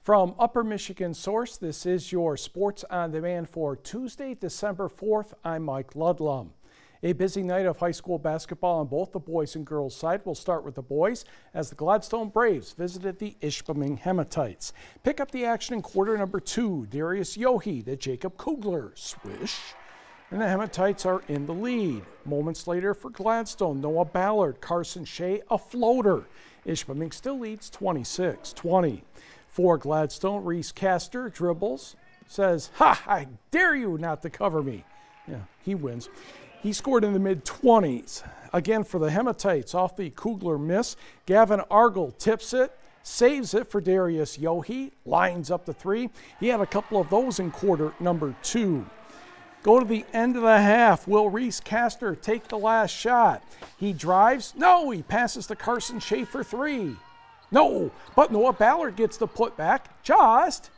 From Upper Michigan Source, this is your Sports on Demand for Tuesday, December 4th. I'm Mike Ludlum. A busy night of high school basketball on both the boys and girls side. We'll start with the boys as the Gladstone Braves visited the Ishpeming Hematites. Pick up the action in quarter number 2. Darius Yohe to Jacob Kugler. Swish. And the Hematites are in the lead. Moments later for Gladstone, Noah Ballard, Carson Shea, a floater. Ishpeming still leads 26-20. For Gladstone, Reese Castor dribbles, says, "Ha, I dare you not to cover me." Yeah, he wins. He scored in the mid-20s. Again for the Hematites, off the Kugler miss, Gavin Argle tips it, saves it for Darius Yohe, lines up the three. He had a couple of those in quarter number 2. Go to the end of the half. Will Reese Castor take the last shot? He drives. No, he passes to Carson Shea for 3. No, but Noah Ballard gets the putback just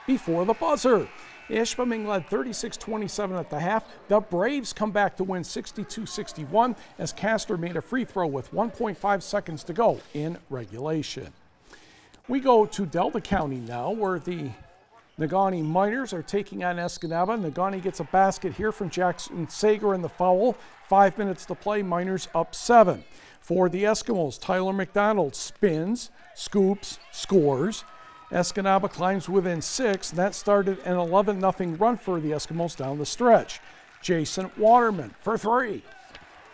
before the buzzer. Ishpeming led 36-27 at the half. The Braves come back to win 62-61 as Castor made a free throw with 1.5 seconds to go in regulation. We go to Delta County now, where the Nogami Miners are taking on Escanaba. Nogami gets a basket here from Jackson Sager in the foul. 5 minutes to play, Miners up 7. For the Eskimos, Tyler McDonald spins, scoops, scores. Escanaba climbs within 6, and that started an 11-0 run for the Eskimos down the stretch. Jason Waterman for 3.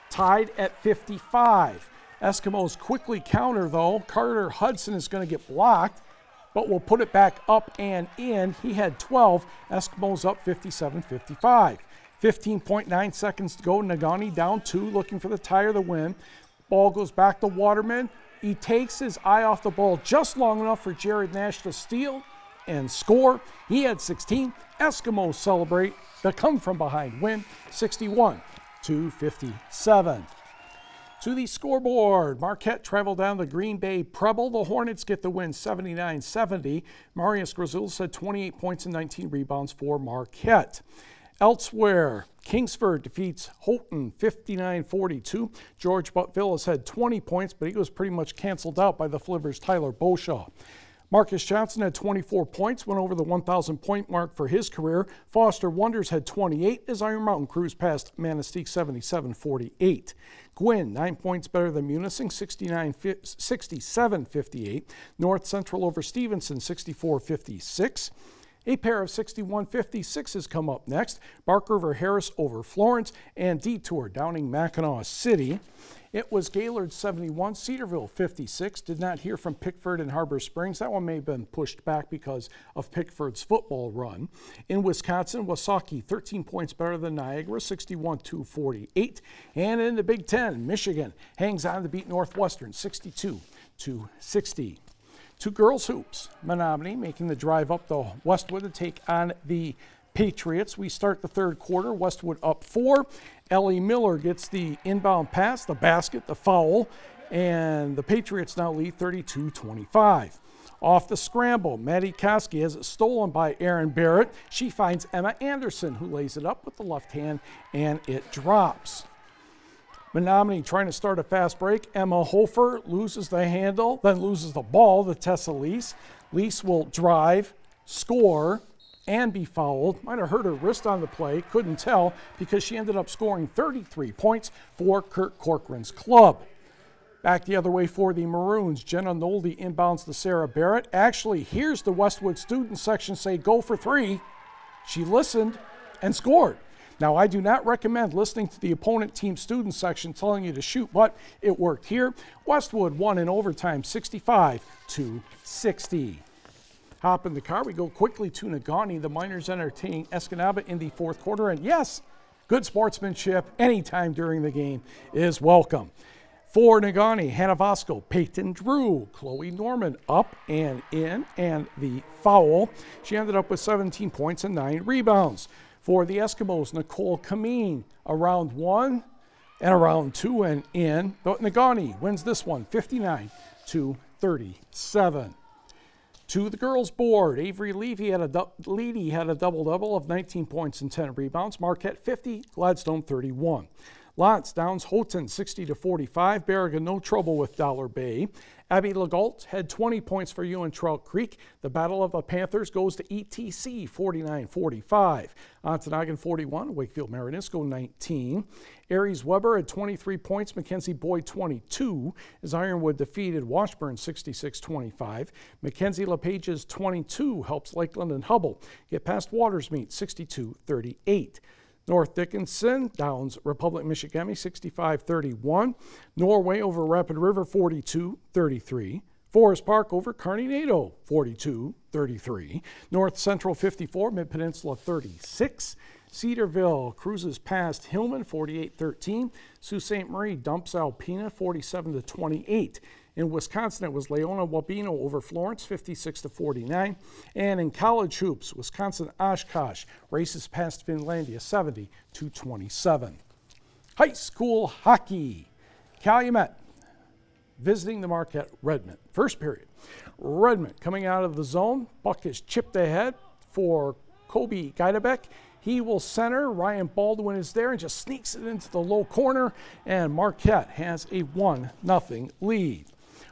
Tied at 55. Eskimos quickly counter, though. Carter Hudson is going to get blocked, but will put it back up and in. He had 12. Eskimos up 57-55. 15.9 seconds to go. Nogami down 2, looking for the tie or the win. Ball goes back to Waterman. He takes his eye off the ball just long enough for Jared Nash to steal and score. He had 16. Eskimos celebrate the come-from-behind win, 61-57. To the scoreboard, Marquette traveled down the Green Bay Preble. The Hornets get the win, 79-70. Marius Grazul had 28 points and 19 rebounds for Marquette. Elsewhere, Kingsford defeats Houghton 59-42. George Buttville had 20 points, but he was pretty much canceled out by the Flibbers' Tyler Beauchamp. Marcus Johnson had 24 points, went over the 1,000-point mark for his career. Foster Wonders had 28 as Iron Mountain cruised past Manistee 77-48. Gwynn, 9 points better than Munising, 67-58. North Central over Stevenson, 64-56. A pair of 61-56s come up next. Bark River Harris over Florence, and Detour downing Mackinac City. It was Gaylord 71, Cedarville 56. Did not hear from Pickford and Harbor Springs. That one may have been pushed back because of Pickford's football run. In Wisconsin, Wasaki 13 points better than Niagara, 61-48. And in the Big Ten, Michigan hangs on to beat Northwestern 62-60. To girls hoops, Menominee making the drive up to Westwood to take on the Patriots. We start the third quarter, Westwood up 4. Ellie Miller gets the inbound pass, the basket, the foul, and the Patriots now lead 32-25. Off the scramble, Maddie Koski has it stolen by Aaron Barrett. She finds Emma Anderson, who lays it up with the left hand, and it drops. Menominee trying to start a fast break. Emma Hofer loses the handle, then loses the ball to Tessa Lease. Lease will drive, score, and be fouled. Might have hurt her wrist on the play, couldn't tell, because she ended up scoring 33 points for Kurt Corcoran's club. Back the other way for the Maroons, Jenna Nolde inbounds to Sarah Barrett. Actually hears the Westwood student section say go for 3. She listened and scored. Now, I do not recommend listening to the opponent team student section telling you to shoot, but it worked here. Westwood won in overtime 65-60. Hop in the car. We go quickly to Nogami. The Miners entertaining Escanaba in the fourth quarter. And yes, good sportsmanship anytime during the game is welcome. For Nogami, Hannah Vasco, Peyton Drew, Chloe Norman up and in, and the foul. She ended up with 17 points and 9 rebounds. For the Eskimos, Nicole Kameen, around 1 and around 2 and in. But Nogami wins this one, 59-37. To the girls' board, Avery Levy had a double-double of 19 points and 10 rebounds. Marquette 50, Gladstone 31. Lotz downs Houghton 60-45. Berrigan no trouble with Dollar Bay. Abbey Legault had 20 points for you in Trout Creek. The Battle of the Panthers goes to ETC 49-45. Ontonagon 41, Wakefield Marinisco 19. Aries Weber had 23 points, Mackenzie Boyd 22, as Ironwood defeated Washburn 66-25. Mackenzie LePage's 22 helps Lakeland and Hubble get past Watersmeet 62-38. North Dickinson downs Republic Michigami 65-31. Norway over Rapid River 42-33. Forest Park over Kearney Nadeau 42-33. North Central 54, Mid-Peninsula 36. Cedarville cruises past Hillman 48-13. Sault Ste. Marie dumps Alpena 47-28. In Wisconsin, it was Leona Wabeno over Florence 56-49. And in college hoops, Wisconsin Oshkosh races past Finlandia 70-27. High school hockey. Calumet visiting the Marquette Redmond. First period. Redmond coming out of the zone. Buck is chipped ahead for Kobe Geidebek. He will center. Ryan Baldwin is there and just sneaks it into the low corner. And Marquette has a 1-0 lead.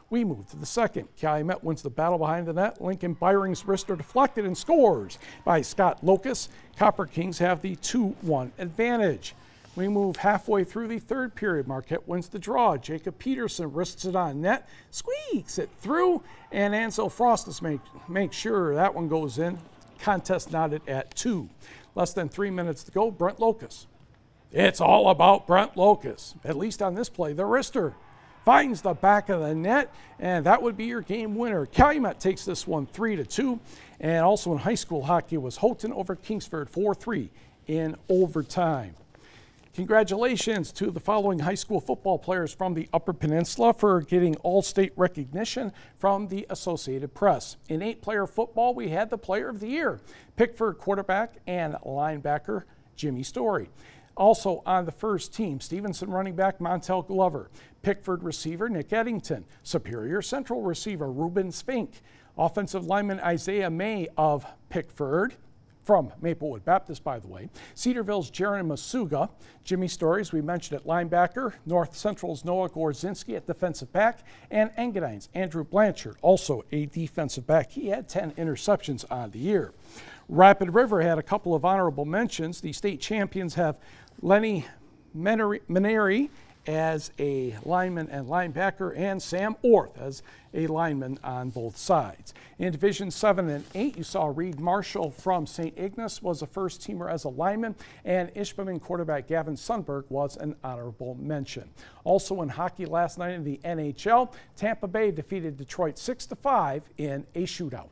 We move to the second. Calumet wins the battle behind the net. Lincoln Byring's wrister deflected and scores by Scott Locus. Copper Kings have the 2-1 advantage. We move halfway through the third period. Marquette wins the draw. Jacob Peterson wrists it on net, squeaks it through, and Ansel Frostus makes sure that one goes in. Contest knotted at 2. Less than 3 minutes to go. Brent Locus. It's all about Brent Locus. At least on this play, the wrister finds the back of the net, and that would be your game winner. Calumet takes this one 3-2. And also in high school hockey was Houghton over Kingsford 4-3 in overtime. Congratulations to the following high school football players from the Upper Peninsula for getting all-state recognition from the Associated Press. In 8-player football, we had the Player of the Year, Pickford quarterback and linebacker Jimmy Story. Also on the first team, Stevenson running back Montel Glover, Pickford receiver Nick Eddington, Superior Central receiver Ruben Spink, offensive lineman Isaiah May of Pickford, from Maplewood Baptist, by the way. Cedarville's Jaron Masuga. Jimmy Stories, we mentioned at linebacker. North Central's Noah Gorzinski at defensive back. And Engadine's Andrew Blanchard, also a defensive back. He had 10 interceptions on the year. Rapid River had a couple of honorable mentions. The state champions have Lenny Maneri as a lineman and linebacker, and Sam Orth as a lineman on both sides. In Division 7 and 8, you saw Reed Marshall from St. Ignace was a first-teamer as a lineman, and Ishpeming quarterback Gavin Sundberg was an honorable mention. Also in hockey last night in the NHL, Tampa Bay defeated Detroit 6-5 in a shootout.